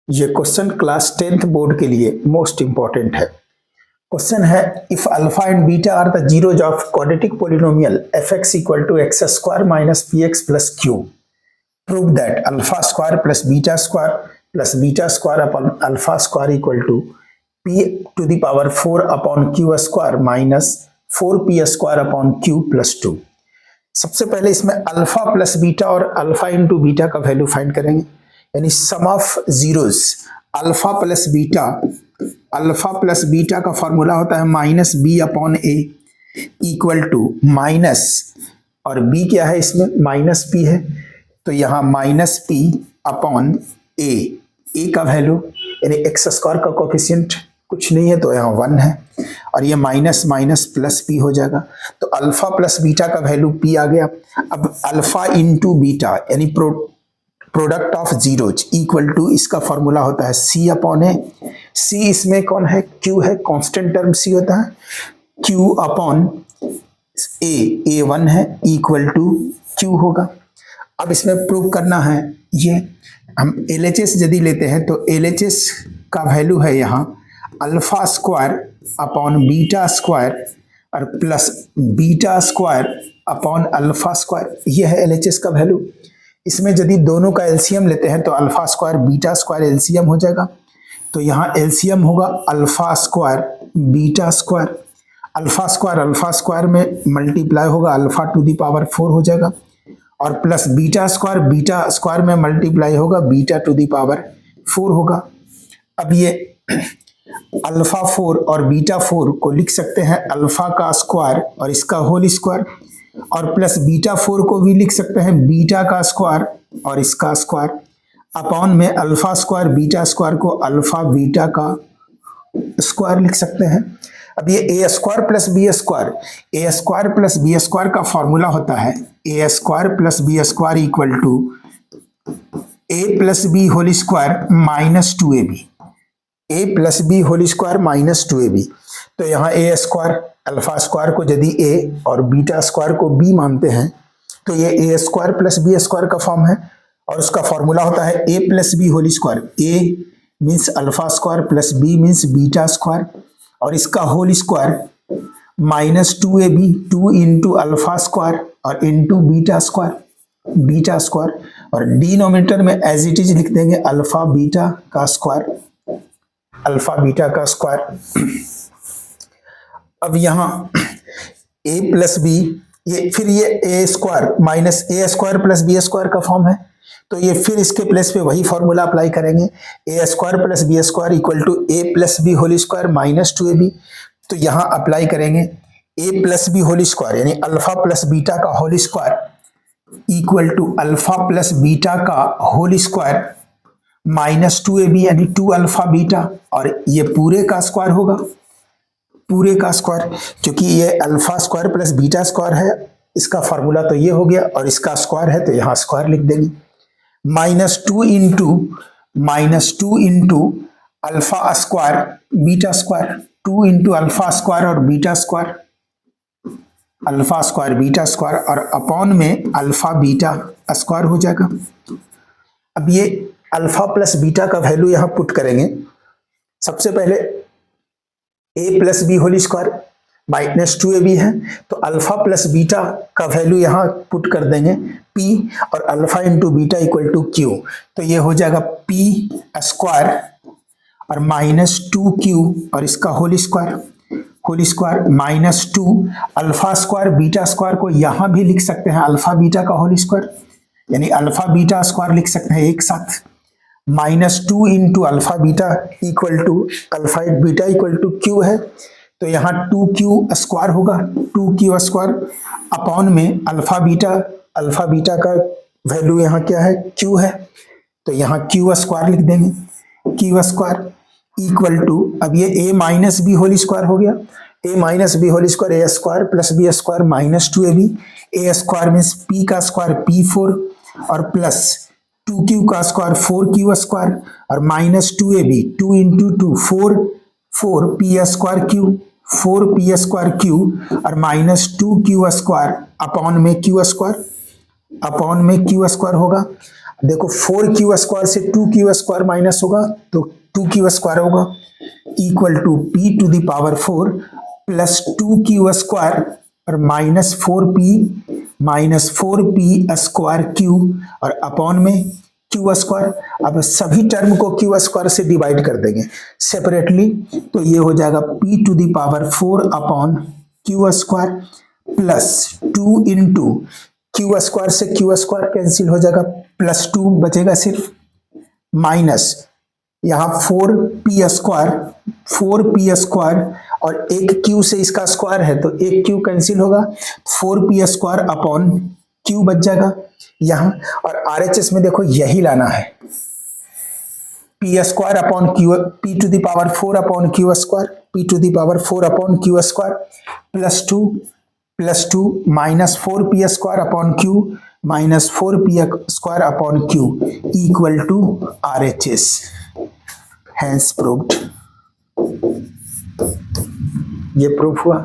ये question class 10th board के लिए मोस्ट इंपॉर्टेंट है। क्वेश्चन है if alpha and beta are the zeros of quadratic polynomial fx equal to x square minus px plus q, prove that alpha square plus beta square upon alpha square equal to p to the power 4 upon q square minus 4p square upon q plus 2। सबसे पहले इसमें alpha plus beta और alpha into beta का value find करेंगे, यानी सम of zeros alpha plus beta का formula होता है minus b upon a equal to minus, और बी क्या है इसमें माइनस पी है, तो यहाँ माइनस पी अपॉन ए का वैल्यू यानी एक्स स्क्वायर का कोफिशिएंट कुछ नहीं है तो यहाँ 1 है, और ये माइनस माइनस प्लस पी हो जाएगा, तो अल्फा प्लस बीटा का वैल्यू पी आ गया। अब अल्फा इंटू बीटा यानी product of zeros equal to इसका फॉर्मूला होता है सी अपॉन ए। सी इसमें कौन है, क्यू है, कांस्टेंट टर्म सी होता है, क्यू अपॉन ए 1 है इक्वल टू क्यू होगा। अब इसमें प्रूव करना है, ये हम LHS यदि लेते हैं तो LHS का वैल्यू है यहाँ alpha square upon beta square और plus beta square upon alpha square, ये है LHS का वैल्यू। इसमें यदि दोनों का एलसीएम लेते हैं तो alpha square beta square LCM हो जाएगा, तो यहाँ एलसीएम होगा alpha square beta square, alpha square में मल्टीप्लाई होगा अल्फा टू द पावर 4 हो जाएगा, और प्लस बीटा स्क्वायर में मल्टीप्लाई होगा बीटा टू द पावर 4 होगा। अब ये अल्फा 4 और बीटा 4 को लिख सकते हैं अल्फा का स्क्वायर और इसका होल स्क्वायर, और प्लस बीटा 4 को भी लिख सकते हैं बीटा का स्क्वायर और इसका स्क्वायर, अपॉन में अल्फा स्क्वायर बीटा स्क्वायर को अल्फा बीटा का स्क्वायर लिख सकते हैं। अब ये a square plus b square का फॉर्मूला होता है a square plus b square equal to a plus b whole square minus 2ab, a plus b whole square minus 2ab। तो यहाँ ए स्क्वायर अल्फा स्क्वायर को यदि ए और बीटा स्क्वायर को B मानते हैं तो ये a square plus b square का फॉर्म है, और उसका फॉर्मूला होता है a plus b whole square, a means alpha square plus b means beta square और इसका whole square minus 2ab, 2 into alpha square और इंटू बीटा स्क्वायर, और डिनोमिनेटर में एज इट इज लिख देंगे अल्फा बीटा का स्क्वायर। अब यहाँ a प्लस बी, ये फिर ये a square minus A square plus b square का फॉर्म है, तो ये फिर इसके प्लेस पे वही फॉर्मूला अप्लाई करेंगे a square plus b square equal to a plus b whole square minus 2ab। तो यहाँ अप्लाई करेंगे a plus b whole square यानी अल्फा प्लस बीटा का whole square equal to alpha plus beta का whole square minus 2ab यानी 2 alpha beta, और ये पूरे का स्क्वायर होगा, पूरे का स्क्वायर, क्योंकि ये alpha square plus beta square है, इसका फॉर्मूला तो ये हो गया और इसका स्क्वायर है तो यहाँ स्क्वायर लिख देंगे, minus 2 into alpha square beta square, 2 into alpha square और beta square, alpha square beta square और अपॉन में अल्फा बीटा स्क्वायर हो जाएगा। अब ये अल्फा प्लस बीटा का वैल्यू यहाँ पुट करेंगे, सबसे पहले a plus b whole square minus 2ab है तो अल्फा प्लस बीटा का वैल्यू यहाँ पुट कर देंगे p, और alpha into beta equal to q, तो ये हो जाएगा p स्क्वायर और माइनस 2q और इसका whole square minus 2 alpha square beta square को यहाँ भी लिख सकते हैं अल्फा बीटा का होल स्क्वायर यानी अल्फा बीटा स्क्वायर लिख सकते हैं एक साथ, minus 2 into alpha beta equal to alpha beta equal to q है, तो यहाँ 2q स्क्वायर होगा, 2q स्क्वायर अपॉन में अल्फा बीटा का वैल्यू यहाँ क्या है q है, तो यहाँ q स्क्वायर लिख देंगे, q स्क्वायर इक्वल टू, अब ये a minus b whole square हो गया, a minus b whole square a square plus b square minus 2ab, a square means p का स्क्वायर p4 और प्लस 2q का square 4q square और minus 2ab, 2 into 2 4p square q और minus 2q square upon में q square, upon में q square होगा। देखो 4 Q square से 2 क्यू स्क्वायर माइनस होगा तो 2 क्यू स्क्वायर होगा equal to p to the power 4 plus 2 q square और माइनस 4 पी स्क्वायर क्यू और अपॉन में क्यू स्क्वायर। अब सभी टर्म को क्यू स्क्वायर से डिवाइड कर देंगे सेपरेटली, तो ये हो जाएगा p to the power 4 upon q square plus 2 into q square से क्यू स्क्वायर कैंसिल हो जाएगा, प्लस 2 बचेगा सिर्फ, माइनस यहाँ 4 पी स्क्वायर और एक क्यू से इसका स्क्वायर है तो एक क्यू कैंसिल होगा, 4 पी स्क्वायर अपॉन क्यू बच जाएगा यहाँ। और आरएचएस में देखो यही लाना है, p square upon q, p to the power 4 upon q square, p to the power 4 upon q square plus 2 minus 4 p square upon q minus 4 p square upon q equal to RHS. Hence proved, ये proof हुआ।